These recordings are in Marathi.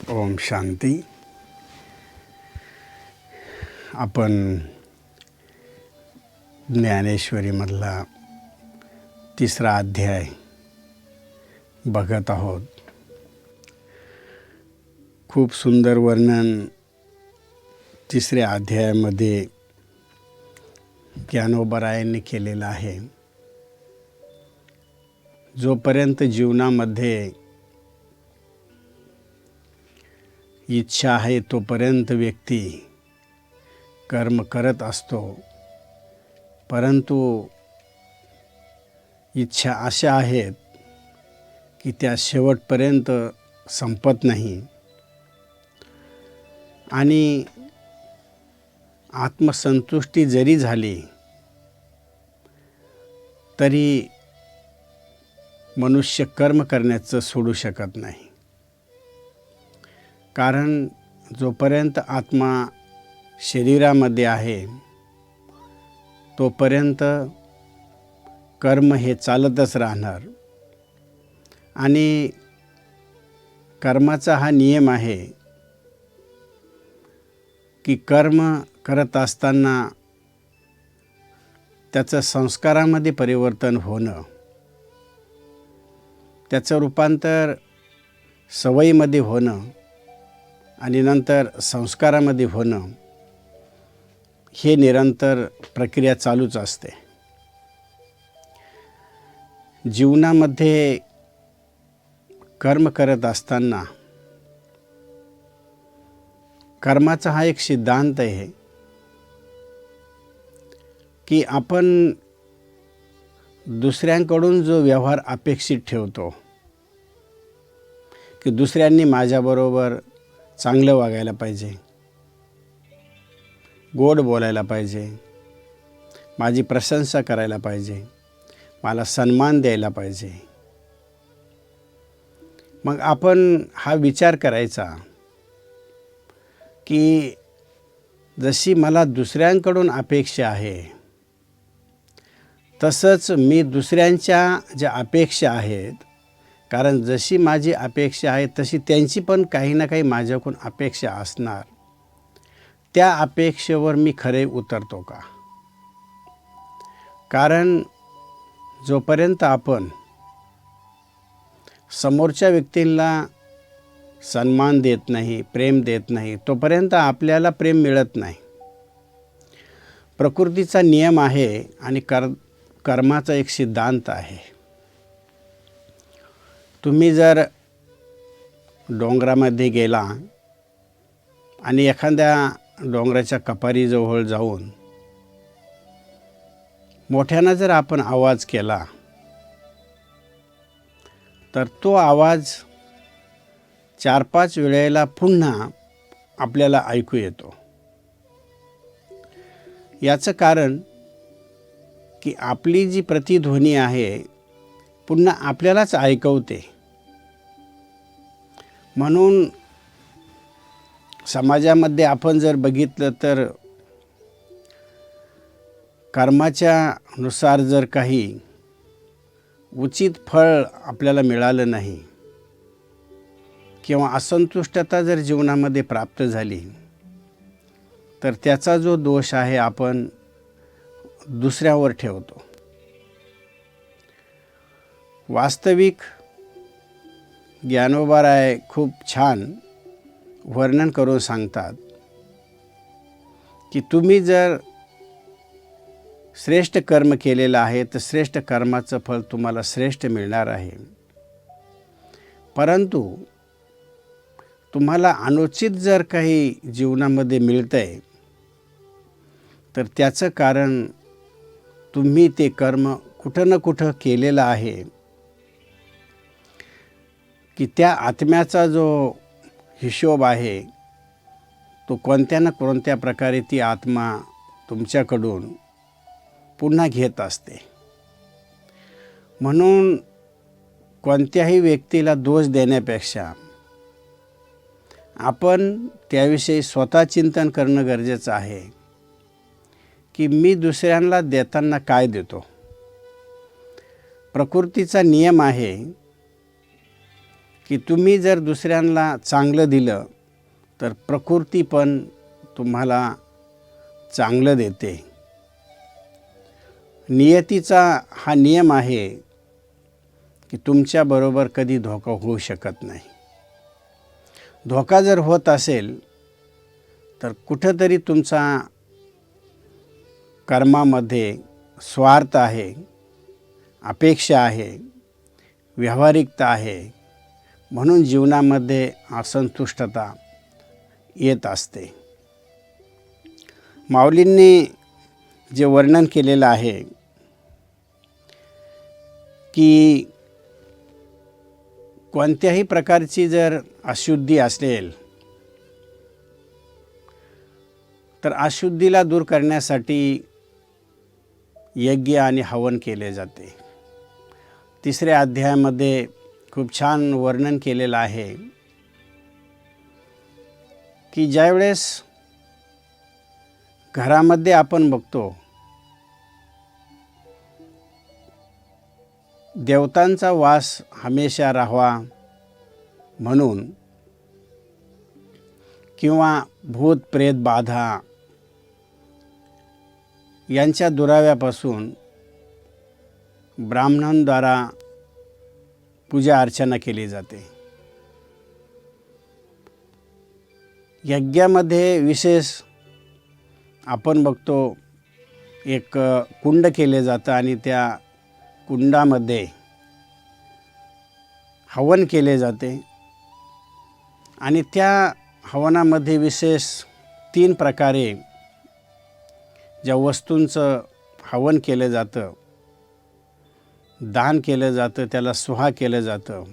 ओम शांती. आपण ज्ञानेश्वरीमधला 3रा अध्याय बघत आहोत. खूप सुंदर वर्णन 3ऱ्या अध्यायामध्ये ज्ञानोबरायांनी केलेलं आहे. जोपर्यंत जीवनामध्ये इच्छा आहे तोपर्यंत व्यक्ती कर्म करत असतो, परंतु इच्छा अशा आहेत की त्या शेवटपर्यंत संपत नाही आणि आत्मसंतुष्टी जरी झाली तरी मनुष्य कर्म करण्याचं सोडू शकत नाही. कारण जोपर्यंत आत्मा शरीरामध्ये आहे तोपर्यंत कर्म हे चालतच राहणार आणि कर्माचा हा नियम आहे की कर्म करत असताना त्याचं संस्कारामध्ये परिवर्तन होणं, त्याचं रूपांतर सवयीमध्ये होणं आणि नंतर संस्कारामध्ये होणं, हे निरंतर प्रक्रिया चालूच असते. जीवनामध्ये कर्म करत असताना कर्माचा हा एक सिद्धांत आहे की आपण दुसऱ्यांकडून जो व्यवहार अपेक्षित ठेवतो की दुसऱ्यांनी माझ्याबरोबर चांगलं वागायला पाहिजे, गोड बोलायला पाहिजे, माझी प्रशंसा करायला पाहिजे, मला सन्मान द्यायला पाहिजे. मग आपण हा विचार करायचा की जशी मला दुसऱ्यांकडून अपेक्षा आहे तसंच मी दुसऱ्यांच्या ज्या अपेक्षा आहेत, कारण जशी माझी अपेक्षा आहे तशी त्यांची पण काही ना काही माझ्याकडून अपेक्षा असणार, त्या अपेक्षेवर मी खरे उतरतो का? कारण जोपर्यंत आपण समोरच्या व्यक्तीला सन्मान देत नाही, प्रेम देत नाही, तोपर्यंत आपल्याला प्रेम मिळत नाही. प्रकृतीचा नियम आहे आणि कर्माचा एक सिद्धांत आहे. तुम्ही जर डोंगरामध्ये गेला आणि एखाद्या डोंगराच्या कपारीजवळ जाऊन मोठ्यानं जर आपण आवाज केला तर तो आवाज 4-5 वेळेला पुन्हा आपल्याला ऐकू येतो. याचं कारण की आपली जी प्रतिध्वनी आहे पुन्हा आपल्यालाच ऐकवते. म्हणून समाजामध्ये आपण जर बघितलं तर कर्माच्या नुसार जर काही उचित फळ आपल्याला मिळालं नाही किंवा असंतुष्टता जर जीवनामध्ये प्राप्त झाली तर त्याचा जो दोष आहे आपण दुसऱ्यावर ठेवतो. वास्तविक ज्ञानोबराय खूप छान वर्णन करून सांगतात की तुम्ही जर श्रेष्ठ कर्म केलेलं आहे तर श्रेष्ठ कर्माचं फळ तुम्हाला श्रेष्ठ मिळणार आहे. परंतु तुम्हाला अनुचित जर काही जीवनामध्ये मिळतंय तर त्याचं कारण तुम्ही ते कर्म कुठं ना कुठं केलेलं आहे की त्या आत्म्याचा जो हिशोब आहे तो कोणत्या ना कोणत्या प्रकारे ती आत्मा तुमच्याकडून पुन्हा घेत असते. म्हणून कोणत्याही व्यक्तीला दोष देण्यापेक्षा आपण त्याविषयी स्वतः चिंतन करणं गरजेचं आहे की मी दुसऱ्यांना देताना काय देतो. प्रकृतीचा नियम आहे की तुम्ही जर दुसऱ्यांना चांगलं दिलं तर प्रकृती पण तुम्हाला चांगलं देते. नियतीचा हा नियम आहे की तुमच्याबरोबर कधी धोका होऊ शकत नाही. धोका जर होत असेल तर कुठंतरी तुमचा कर्मामध्ये स्वार्थ आहे, अपेक्षा आहे, व्यावहारिकता आहे, म्हणून जीवनामध्ये असंतुष्टता येत असते. माऊलींनी जे वर्णन केलेलं आहे की कोणत्याही प्रकारची जर अशुद्धी असेल तर अशुद्धीला दूर करण्यासाठी यज्ञ आणि हवन केले जाते. 3ऱ्या अध्यायामध्ये खूप छान वर्णन केलेलं आहे की ज्यावेळेस घरामध्ये आपण बघतो देवतांचा वास हमेशा राहावा म्हणून किंवा भूत प्रेत बाधा यांच्या दुराव्यापासून ब्राह्मणांद्वारा पूजा अर्चना केली जाते. यज्ञामध्ये विशेष आपण बघतो एक कुंड केले जातं आणि त्या कुंडामध्ये हवन केले जाते आणि त्या हवनामध्ये विशेष 3 प्रकारे ज्या वस्तूंचं हवन केलं जातं, दान केलं जातं, त्याला सुहा केलं जातं.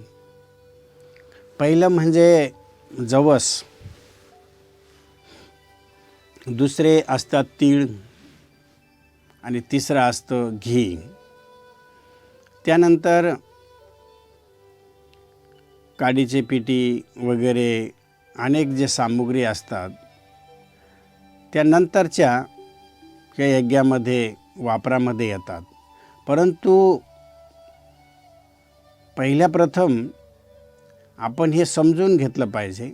पहिलं म्हणजे जवस, दुसरे असतात तीळ आणि तिसरं असतं घी. त्यानंतर काडीचे पिठी वगैरे अनेक जे सामुग्री असतात त्यानंतरच्या या यज्ञामध्ये वापरामध्ये येतात. परंतु पहिल्या प्रथम आपण हे समजून घेतलं पाहिजे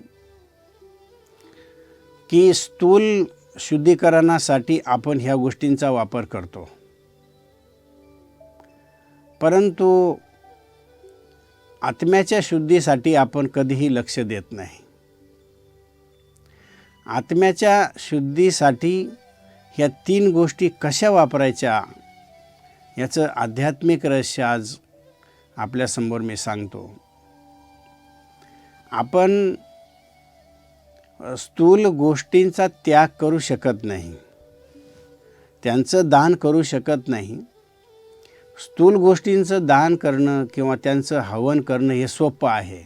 की स्थूल शुद्धीकरणासाठी आपण ह्या गोष्टींचा वापर करतो, परंतु आत्म्याच्या शुद्धीसाठी आपण कधीही लक्ष देत नाही. आत्म्याच्या शुद्धीसाठी ह्या 3 गोष्टी कशा वापरायच्या याचं आध्यात्मिक रहस्य आज आपल्यासमोर मी सांगतो. आपण स्थूल गोष्टींचा त्याग करू शकत नाही, त्यांचं दान करू शकत नाही. स्थूल गोष्टींचं दान करणं किंवा त्यांचं हवन करणं हे सोपं आहे,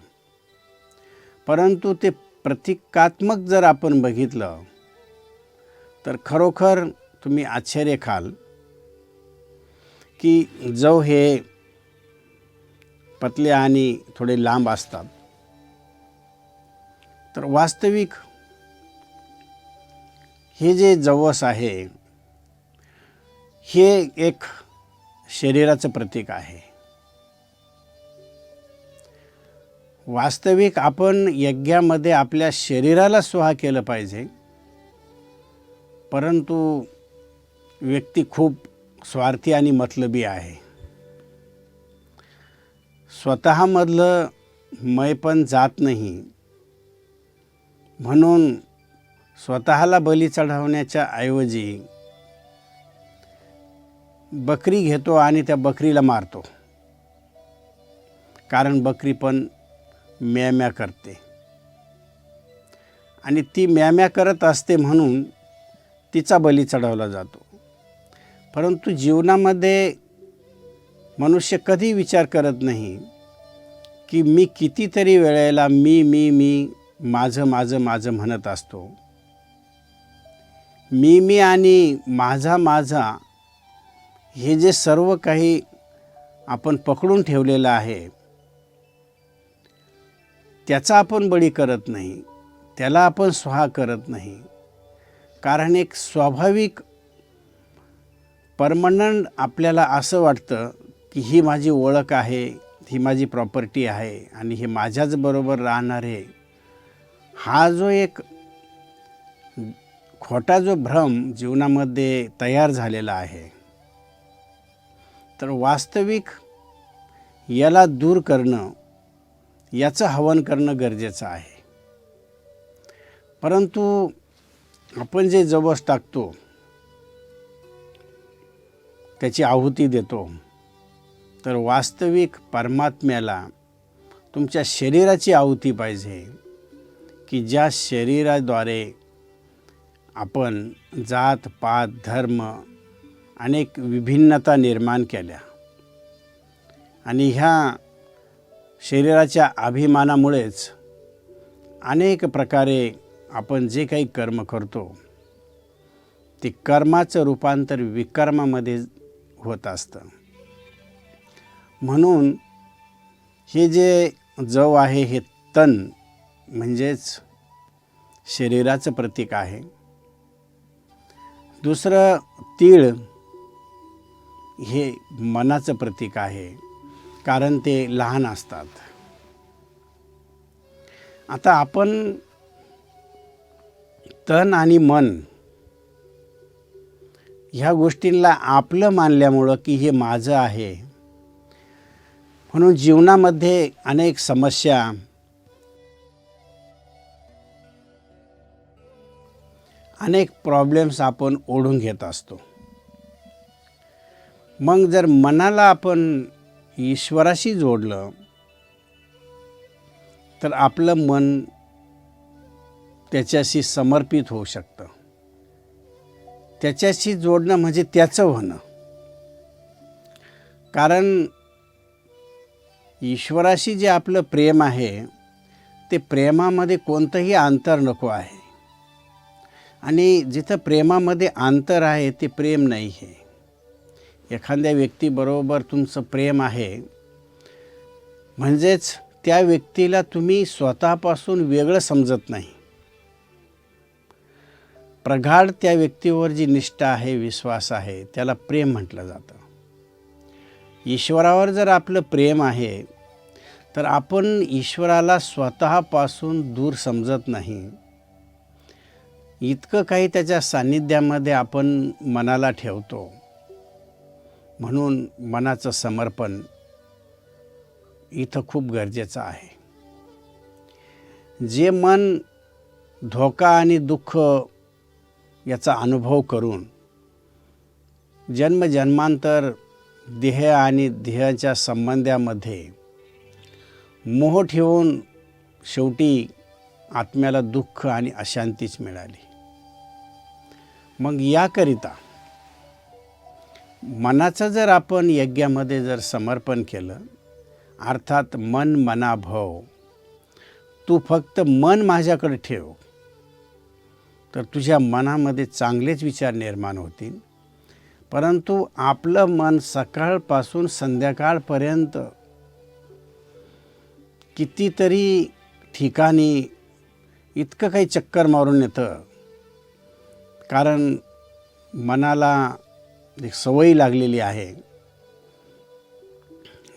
परंतु ते प्रतिकात्मक जर आपण बघितलं तर खरोखर तुम्ही आश्चर्य खाल की जव हे पतले आणि थोडे लांब असतात, तर वास्तविक हे जे जवस आहे हे एक शरीराचं प्रतीक आहे. वास्तविक आपण यज्ञामध्ये आपल्या शरीराला सुहा केलं पाहिजे, परंतु व्यक्ती खूप स्वार्थी आणि मतलबी आहे. स्वतःमधलं मय पण जात नाही, म्हणून स्वतःला बली चढवण्याच्या ऐवजी बकरी घेतो आणि त्या बकरीला मारतो, कारण बकरी पण म्याम्या करते आणि ती म्याम्या करत असते म्हणून तिचा बली चढवला जातो. परंतु जीवनामध्ये मनुष्य कधी विचार करत नाही की मी कितीतरी वेळेला मी माझं माझं माझं म्हणत असतो. मी आणि माझा हे जे सर्व काही आपण पकडून ठेवलेलं आहे त्याचा आपण बळी करत नाही, त्याला आपण स्वाहा करत नाही. कारण एक स्वाभाविक परमनंट आपल्याला असं वाटतं की ही माझी ओळख आहे, ही माझी प्रॉपर्टी आहे आणि हे माझ्याच बरोबर राहणार आहे, हा जो एक खोटा जो भ्रम जीवनामध्ये तयार झालेला आहे, तर वास्तविक याला दूर करणं, याचं हवन करणं गरजेचं आहे. परंतु आपण जे जवस टाकतो, त्याची आहुती देतो, तर वास्तविक परमात्म्याला तुमच्या शरीराची आहुती पाहिजे, की ज्या शरीराद्वारे आपण जात पात धर्म अनेक विभिन्नता निर्माण केल्या आणि ह्या शरीराच्या अभिमानामुळेच अनेक प्रकारे आपण जे काही कर्म करतो, ते कर्माचं रूपांतर विकर्मामध्ये होत असतं. म्हणून हे जे जव आहे हे तन म्हणजेच शरीराचं प्रतीक आहे. दुसरं तीळ हे मनाचं प्रतीक आहे, कारण ते लहान असतात. आता आपण तन आणि मन ह्या गोष्टींना आपलं मानल्यामुळं की हे माझं आहे, म्हणून जीवनामध्ये अनेक समस्या, अनेक प्रॉब्लेम्स आपण ओढून घेत असतो. मग जर मनाला आपण ईश्वराशी जोडलं, तर आपलं मन त्याच्याशी समर्पित होऊ शकतं. त्याच्याशी जोडणं म्हणजे त्याचं होणं. कारण ईश्वराशी जे आपलं प्रेम आहे, ते प्रेमामध्ये कोणतंही अंतर नको आहे. आणि जिथं प्रेमामध्ये अंतर आहे, ते प्रेम नाही आहे. एखाद्या व्यक्तीबरोबर तुमचं प्रेम आहे, म्हणजेच त्या व्यक्तीला तुम्ही स्वतःपासून वेगळं समजत नाही. प्रगाढ त्या व्यक्तीवर जी निष्ठा आहे, विश्वास आहे, त्याला प्रेम म्हटलं जातं. ईश्वरावर जर आपलं प्रेम आहे, तर आपण ईश्वराला स्वतःपासून दूर समजत नाही. इतकं काही त्याच्या सान्निध्यामध्ये आपण मनाला ठेवतो. म्हणून मनाचं समर्पण इथं खूप गरजेचं आहे. जे मन धोका आणि दुःख याचा अनुभव करून जन्मजन्मांतर देह आणि देहाच्या संबंधामध्ये मोह ठेवून शेवटी आत्म्याला दुःख आणि अशांतीच मिळाली. मग याकरिता मनाचं जर आपण यज्ञामध्ये जर समर्पण केलं, अर्थात मन मना भव, तू फक्त मन माझ्याकडे ठेव, तर तुझ्या मनामध्ये चांगलेच विचार निर्माण होतील. परंतु आपलं मन सकाळपासून संध्याकाळपर्यंत कितीतरी ठिकाणी इतकं काही चक्कर मारून येतं, कारण मनाला एक सवय लागलेली आहे.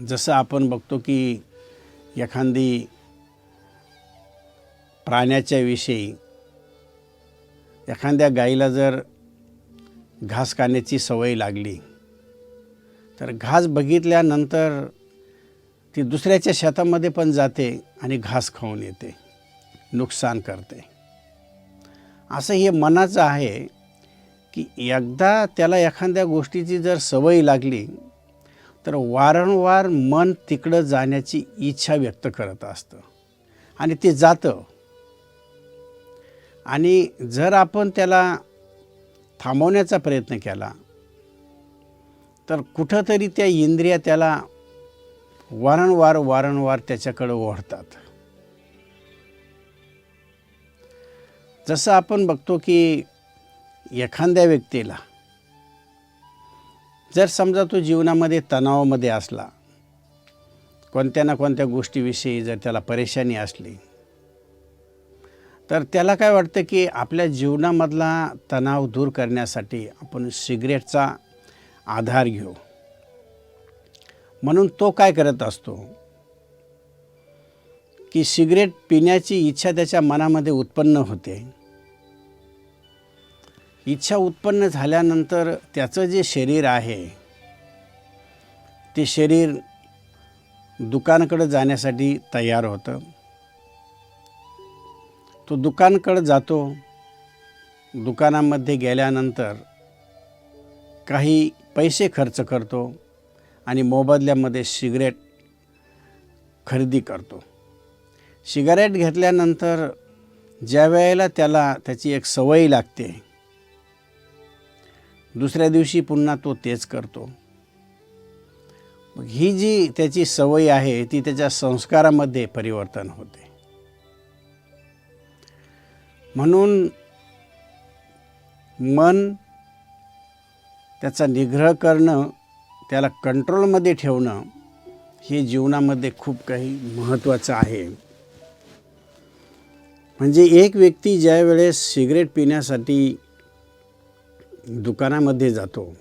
जसं आपण बघतो की एखादी प्राण्याच्या विषयी, एखाद्या गाईला जर घास खाण्याची सवय लागली, तर घास बघितल्यानंतर ती दुसऱ्याच्या शेतामध्ये पण जाते आणि घास खाऊन येते, नुकसान करते. असं हे मनाचं आहे की एकदा त्याला एखाद्या गोष्टीची जर सवय लागली, तर वारंवार मन तिकडं जाण्याची इच्छा व्यक्त करत असतं आणि ते जातं. आणि जर आपण त्याला थांबवण्याचा प्रयत्न केला, तर कुठंतरी त्या इंद्रिया त्याला वारंवार त्याच्याकडे ओढतात. जसं आपण बघतो की एखाद्या व्यक्तीला जर समजा तो जीवनामध्ये तणावामध्ये असला, कोणत्या ना कोणत्या गोष्टीविषयी जर त्याला परेशानी असली, तर त्याला काय वाटतं की आपल्या जीवनामधला तणाव दूर करण्यासाठी आपण सिगरेटचा आधार घेऊ. म्हणून तो काय करत असतो की सिगरेट पिण्याची इच्छा त्याच्या मनामध्ये उत्पन्न होते. इच्छा उत्पन्न झाल्यानंतर त्याचं जे शरीर आहे ते शरीर दुकानाकडे जाण्यासाठी तयार होतं. तो दुकानाकडे जातो. दुकानामध्ये गेल्यानंतर काही पैसे खर्च करतो आणि मोबदल्यामध्ये सिगरेट खरेदी करतो. सिगारेट घेतल्यानंतर ज्या वेळेला त्याला त्याची एक सवय लागते, दुसऱ्या दिवशी पुन्हा तो तेच करतो. मग ही जी त्याची सवय आहे ती त्याच्या संस्कारामध्ये परिवर्तन होते. म्हणून मन त्याचा निग्रह करणं, त्याला कंट्रोलमध्ये ठेवणं हे जीवनामध्ये खूप काही महत्त्वाचं आहे. म्हणजे एक व्यक्ती ज्या वेळेस सिगरेट पिण्यासाठी दुकानामध्ये जातो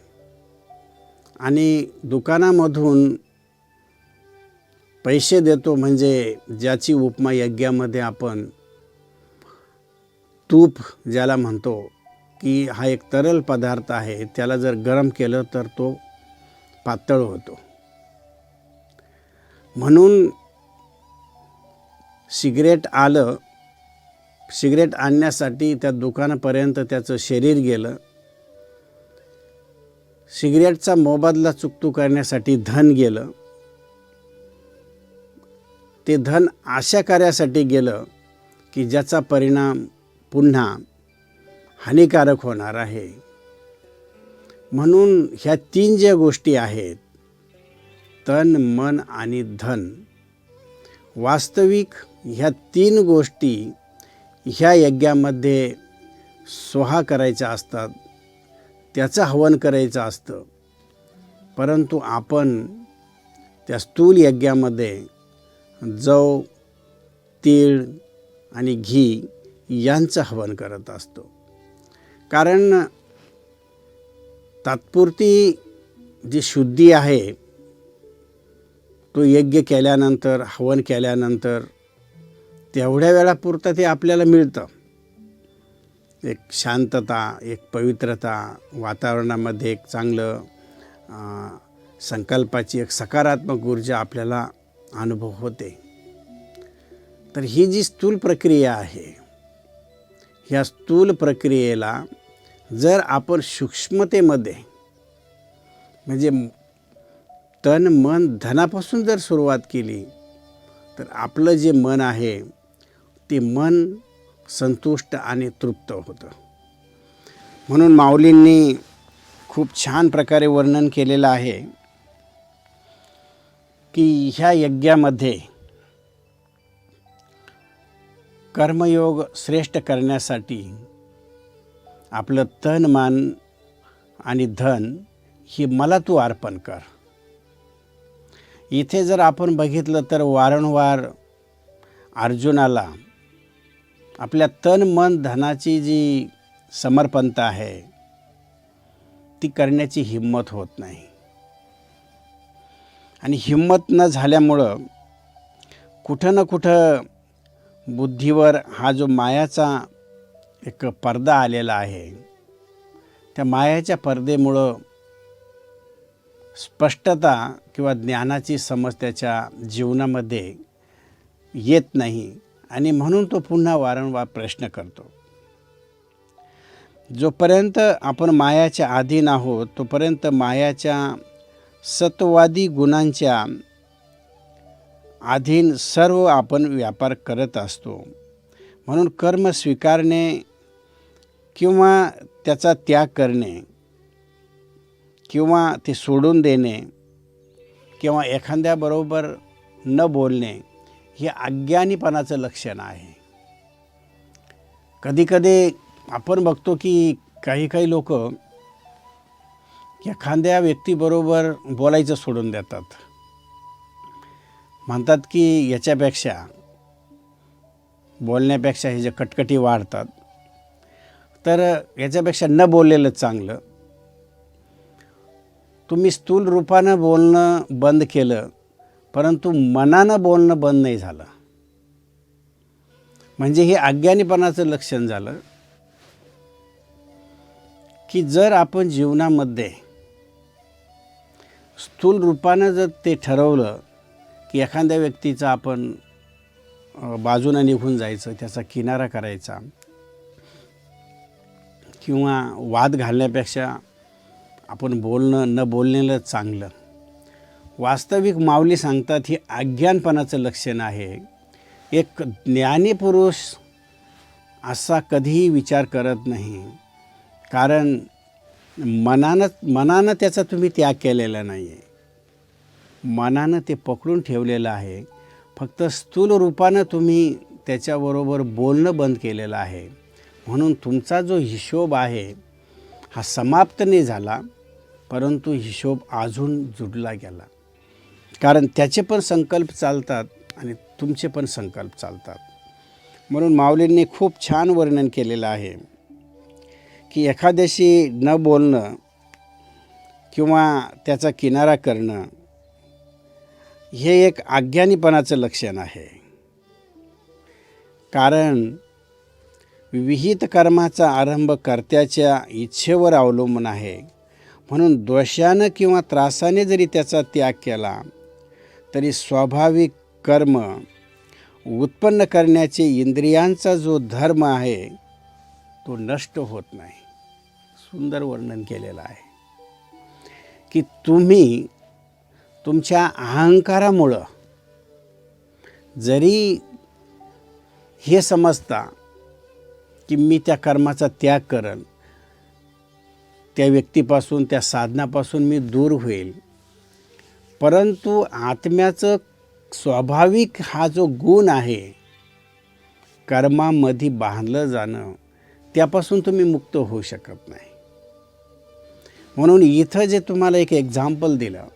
आणि दुकानामधून पैसे देतो, म्हणजे ज्याची उपमा यज्ञामध्ये आपण तूप ज्याला म्हणतो की हा एक तरल पदार्थ आहे, त्याला जर गरम केलं तर तो पातळ होतो. म्हणून सिगरेट आलं, सिगरेट आणण्यासाठी त्या दुकानापर्यंत त्याचं शरीर गेलं. सिगरेटचा मोबदला चुकतो करण्यासाठी धन गेलं. ते धन अशा कार्यासाठी गेलं की ज्याचा परिणाम पुन्हा हानिकारक होणार आहे. म्हणून ह्या तीन ज्या गोष्टी आहेत, तन, मन आणि धन, वास्तविक ह्या तीन गोष्टी ह्या यज्ञामध्ये सोहा करायच्या असतात, त्याचं हवन करायचं असतं. परंतु आपण त्या स्थूल यज्ञामध्ये जव, तीळ आणि घी यांचं हवन करत असतो. कारण तात्पुरती जी शुद्धी आहे, तो यज्ञ केल्यानंतर, हवन केल्यानंतर तेवढ्या वेळापुरतं ते आपल्याला मिळतं. एक शांतता, एक पवित्रता, वातावरणामध्ये एक चांगलं संकल्पाची एक सकारात्मक ऊर्जा आपल्याला अनुभव होते. तर ही जी स्थूल प्रक्रिया आहे, ह्या स्थूल प्रक्रियेला जर आपण सूक्ष्मतेमध्ये, म्हणजे तन, मन, धनापासून जर सुरुवात केली तर आपलं जे मन आहे ते मन संतुष्ट आणि तृप्त होतं. म्हणून माऊलींनी खूप छान प्रकारे वर्णन केलेलं आहे की ह्या यज्ञामध्ये कर्मयोग श्रेष्ठ करण्यासाठी आपलं तन, मन आणि धन ही मला तू अर्पण कर. इथे जर आपण बघितलं तर वारंवार अर्जुनाला आपल्या तन, मन, धनाची जी समर्पणता आहे ती करण्याची हिम्मत होत नाही. आणि हिम्मत न झाल्यामुळं कुठं ना कुठं बुद्धीवर हा जो मायाचा एक पडदा आलेला आहे, त्या मायाच्या पडदेमुळं स्पष्टता किंवा ज्ञानाची समज त्याच्या जीवनामध्ये येत नाही. आणि म्हणून तो पुन्हा वारंवार प्रश्न करतो. जोपर्यंत आपण मायाच्या अधीन आहोत तोपर्यंत मायाच्या सत्ववादी गुणांच्या अधीन सर्व आपण व्यापार करत असतो. म्हणून कर्म स्वीकारणे किंवा त्याचा त्याग करणे किंवा ते सोडून देणे किंवा एखाद्याबरोबर न बोलणे हे अज्ञानीपणाचं लक्षण आहे. कधीकधी आपण बघतो की काही लोक एखाद्या व्यक्तीबरोबर बोलायचं सोडून देतात. म्हणतात की याच्यापेक्षा बोलण्यापेक्षा हे जे कटकटी वाढतात, तर याच्यापेक्षा न बोललेलं चांगलं. तुम्ही स्थूल रूपानं बोलणं बंद केलं, परंतु मनानं बोलणं बंद नाही झालं. म्हणजे हे अज्ञानीपणाचं लक्षण झालं की जर आपण जीवनामध्ये स्थूल रूपानं जर ते ठरवलं की एखाद्या व्यक्तीचा आपण बाजूनं निघून जायचं, त्याचा किनारा करायचा किंवा वाद घालण्यापेक्षा आपण बोलणं न बोललेलं चांगलं, वास्तविक माऊली सांगतात हे अज्ञानपणाचं लक्षण आहे. एक ज्ञानी पुरुष असा कधीही विचार करत नाही, कारण मनानं त्याचा तुम्ही त्याग केलेला नाही आहे. मनानं ते पकडून ठेवलेलं आहे. फक्त स्थूल रूपानं तुम्ही त्याच्याबरोबर बोलणं बंद केलेलं आहे. म्हणून तुमचा जो हिशोब आहे हा समाप्त नाही झाला, परंतु हिशोब अजून जुडला गेला. कारण त्याचे पण संकल्प चालतात आणि तुमचे पण संकल्प चालतात. म्हणून माऊलींनी खूप छान वर्णन केलेलं आहे की एखाद्याशी न बोलणं किंवा त्याचा किनारा करणं हे एक अज्ञानीपणाचं लक्षण आहे. कारण विहित कर्माचा आरंभ कर्त्याच्या इच्छेवर अवलंबून आहे. म्हणून दोषानं किंवा त्रासाने जरी त्याचा त्याग केला तरी स्वाभाविक कर्म उत्पन्न करण्याचे इंद्रियांचा जो धर्म आहे तो नष्ट होत नाही. सुंदर वर्णन केलेलं आहे की तुम्ही तुमच्या अहंकारामुळं जरी हे समजता की मी त्या कर्माचा त्याग करेन, त्या व्यक्तीपासून त्या साधनापासून मी दूर होईल, परंतु आत्म्याचं स्वाभाविक हा जो गुण आहे कर्मामध्ये बांधलं जाणं, त्यापासून तुम्ही मुक्त होऊ शकत नाही. म्हणून इथं जे तुम्हाला एक एक्झाम्पल दिलं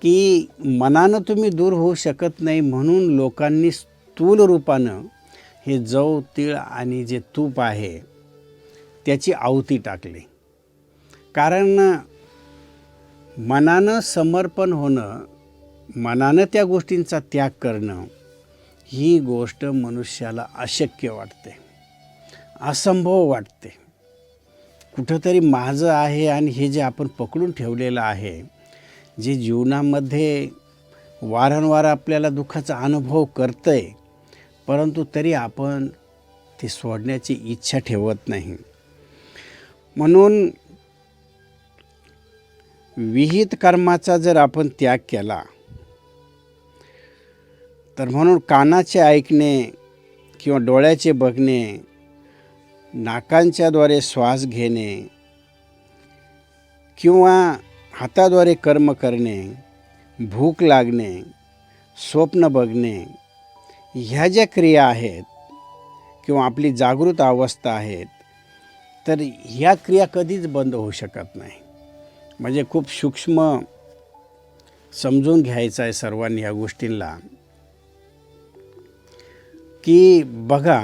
की मनानं तुम्ही दूर होऊ शकत नाही, म्हणून लोकांनी स्थूल रूपानं हे जव तीळ आणि जे तूप आहे त्याची आहुती टाकली. कारण मनानं समर्पण होणं, मनानं त्या गोष्टींचा त्याग करणं ही गोष्ट मनुष्याला अशक्य वाटते, असंभव वाटते. कुठंतरी माझं आहे आणि हे जे आपण पकडून ठेवलेलं आहे, जे जीवनामध्ये वारंवार आपल्याला दुःखाचा अनुभव करतंय, परंतु तरी आपण ते सोडण्याची इच्छा ठेवत नाही. म्हणून विहित कर्माचा जर आपण त्याग केला तर म्हणून कानाचे ऐकणे किंवा डोळ्याचे बघणे, नाकांच्याद्वारे श्वास घेणे किंवा हाताद्वारे कर्म करणे, भूक लागणे, स्वप्न बघणे, ह्या ज्या क्रिया आहेत किंवा आपली जागृत अवस्था आहेत, तर ह्या क्रिया कधीच बंद होऊ शकत नाही. म्हणजे खूप सूक्ष्म समजून घ्यायचं आहे सर्वांनी ह्या गोष्टींना की बघा,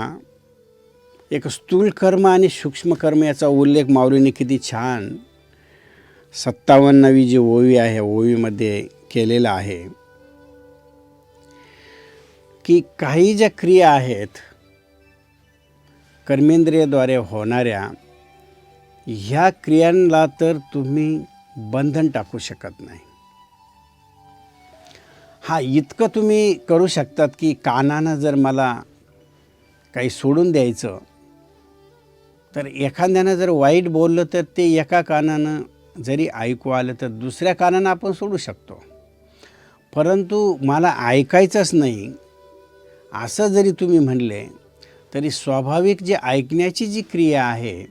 एक स्थूल कर्म आणि सूक्ष्म कर्म याचा उल्लेख माऊलीने किती छान 57वी जी ओवी आहे ओवीमध्ये केलेला आहे की काही ज्या क्रिया आहेत कर्मेंद्रियाद्वारे होणाऱ्या, ह्या क्रियांना तर तुम्ही बंधन टाकू शकत नाही. हा, इतकं तुम्ही करू शकतात की कानानं जर मला काही सोडून द्यायचं, तर एखाद्यानं जर वाईट बोललं तर ते एका कानानं जरी ऐकू आलं तर दुसऱ्या कानानं आपण सोडू शकतो. परंतु मला ऐकायचंच नाही असं जरी तुम्ही म्हणले तरी स्वाभाविक जे ऐकण्याची जी क्रिया आहे,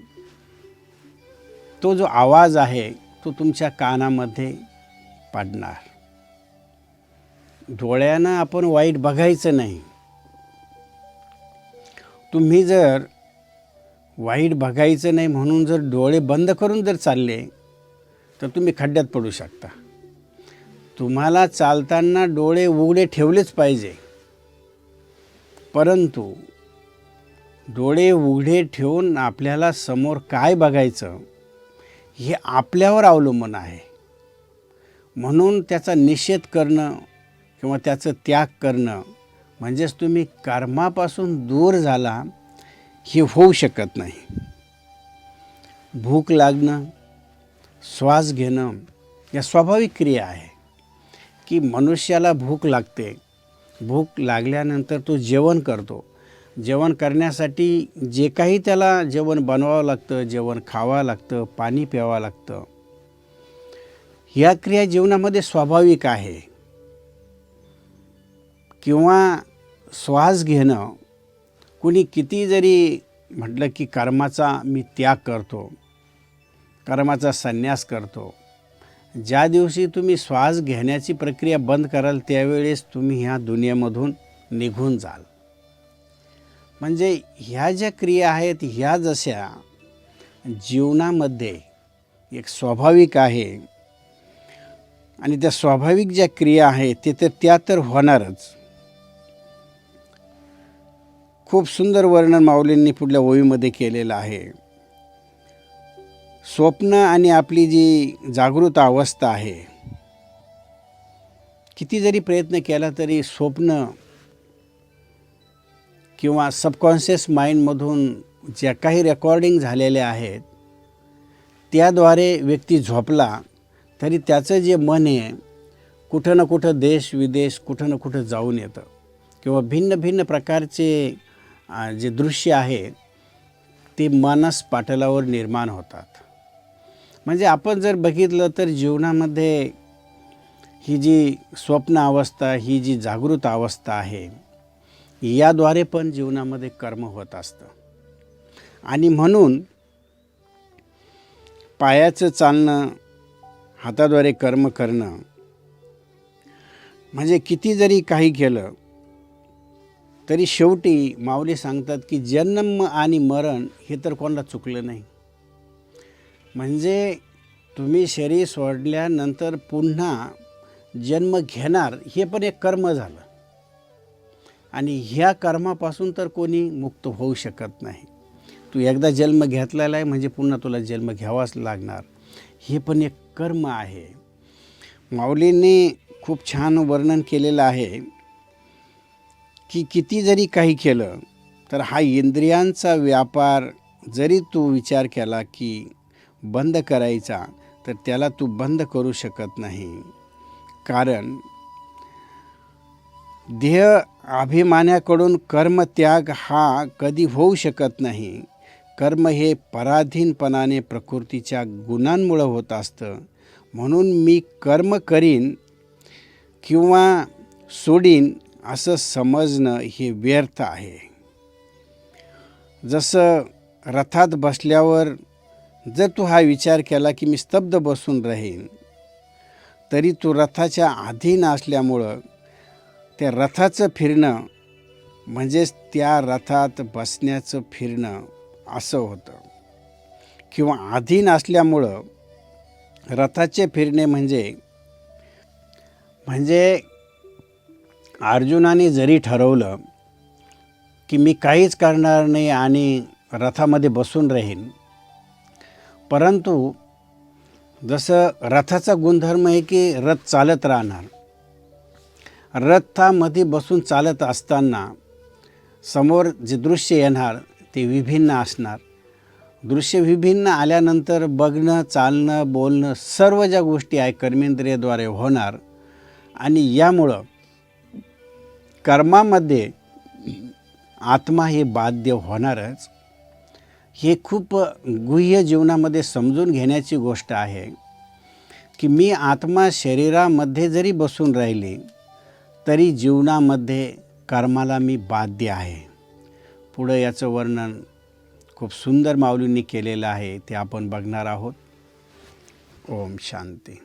तो जो आवाज आहे तो तुमच्या कानामध्ये पडणार. डोळ्यानं आपण वाईट बघायचं नाही. तुम्ही जर वाईट बघायचं नाही म्हणून जर डोळे बंद करून जर चालले तर तुम्ही खड्ड्यात पडू शकता. तुम्हाला चालताना डोळे उघडे ठेवलेच पाहिजे, परंतु डोळे उघडे ठेवून आपल्याला समोर काय बघायचं हे आपल्यावर अवलंबून आहे. म्हणून त्याचा निषेध करणं किंवा त्याचं त्याग करणं म्हणजेच तुम्ही कर्मापासून दूर झाला हे होऊ शकत नाही. भूक लागणं, श्वास घेणं या स्वाभाविक क्रिया आहे की मनुष्याला भूक लागते. भूक लागल्यानंतर तो जेवण करतो. जेवण करण्यासाठी जे काही त्याला जेवण बनवावं लागतं, जेवण खावं लागतं, पाणी प्यावं लागतं, ह्या क्रिया जीवनामध्ये स्वाभाविक आहे. किंवा श्वास घेणं, कुणी किती जरी म्हटलं की कर्माचा मी त्याग करतो, कर्माचा संन्यास करतो, ज्या दिवशी तुम्ही श्वास घेण्याची प्रक्रिया बंद कराल त्यावेळेस तुम्ही ह्या दुनियेमधून निघून जाल. म्हणजे ह्या ज्या क्रिया आहेत ह्या जशा जीवनामध्ये एक स्वाभाविक आहे आणि त्या स्वाभाविक ज्या क्रिया आहेत ते तर त्या तर होणारच. खूप सुंदर वर्णन माऊलींनी पुढल्या ओळीमध्ये केलेलं आहे. स्वप्न आणि आपली जी जागृत अवस्था आहे, किती जरी प्रयत्न केला तरी स्वप्न किंवा सबकॉन्शियस माइंडमधून ज्या काही रेकॉर्डिंग झालेल्या आहेत त्याद्वारे व्यक्ती झोपला तरी त्याचं जे मन आहे कुठं ना कुठं देश विदेश कुठं ना कुठं जाऊन येतं किंवा भिन्न भिन्न प्रकारचे जे दृश्य आहे ते मानस पाटलावर निर्माण होतात. म्हणजे आपण जर बघितलं तर जीवनामध्ये ही जी स्वप्न अवस्था, ही जी जागृत अवस्था आहे याद्वारे पण जीवनामध्ये कर्म होत असतं. आणि म्हणून पायाचं चालणं, हाताद्वारे कर्म करणं, म्हणजे किती जरी काही केलं तरी शेवटी माऊली सांगतात की जन्म आणि मरण हे तर कोणाला चुकलं नाही. म्हणजे तुम्ही शरीर सोडल्यानंतर पुन्हा जन्म घेणार हे पण एक कर्म झालं आणि ह्या कर्मापासून तर कोणी मुक्त होऊ शकत नाही. तू एकदा जन्म घेतलेला आहे म्हणजे पुन्हा तुला जन्म घ्यावाच लागणार, हे पण एक कर्म आहे. माऊलींनी खूप छान वर्णन केलेलं आहे की किती जरी काही केलं तर हा इंद्रियांचा व्यापार जरी तू विचार केला की बंद करायचा तर त्याला तू बंद करू शकत नाही. कारण देह अभिमानाकडून कर्मत्याग हा कधी होऊ शकत नाही. कर्म हे पराधीनपणाने प्रकृतीच्या गुणांमुळे होत असतं. म्हणून मी कर्म करीन किंवा सोडीन असं समजणं हे व्यर्थ आहे. जसं रथात बसल्यावर जर तू हा विचार केला की मी स्तब्ध बसून राहीन तरी तू रथाच्या अधीन असल्यामुळं त्या रथाचं फिरणं म्हणजेच त्या रथात बसण्याचं फिरणं असं होतं. किंवा अधीन असल्यामुळं रथाचे फिरणे म्हणजे अर्जुनाने जरी ठरवलं की मी काहीच करणार नाही आणि रथामध्ये बसून राहीन, परंतु जसं रथाचा गुणधर्म आहे की रथ चालत राहणार, रथामध्ये बसून चालत असताना समोर जे दृश्य येणार ते विभिन्न असणार. दृश्य विभिन्न आल्यानंतर बघणं, चालणं, बोलणं सर्व ज्या गोष्टी आहे कर्मेंद्रियाद्वारे होणार आणि यामुळं कर्मामध्ये आत्मा हे बाध्य होणारच. हे खूप गुह्य जीवनामध्ये समजून घेण्याची गोष्ट आहे की मी आत्मा शरीरामध्ये जरी बसून राहिली तरी जीवनामध्ये कर्माला मी बाध्य आहे. पुढं याचं वर्णन खूप सुंदर माऊलींनी केलेलं आहे, ते आपण बघणार आहोत. ओम शांती.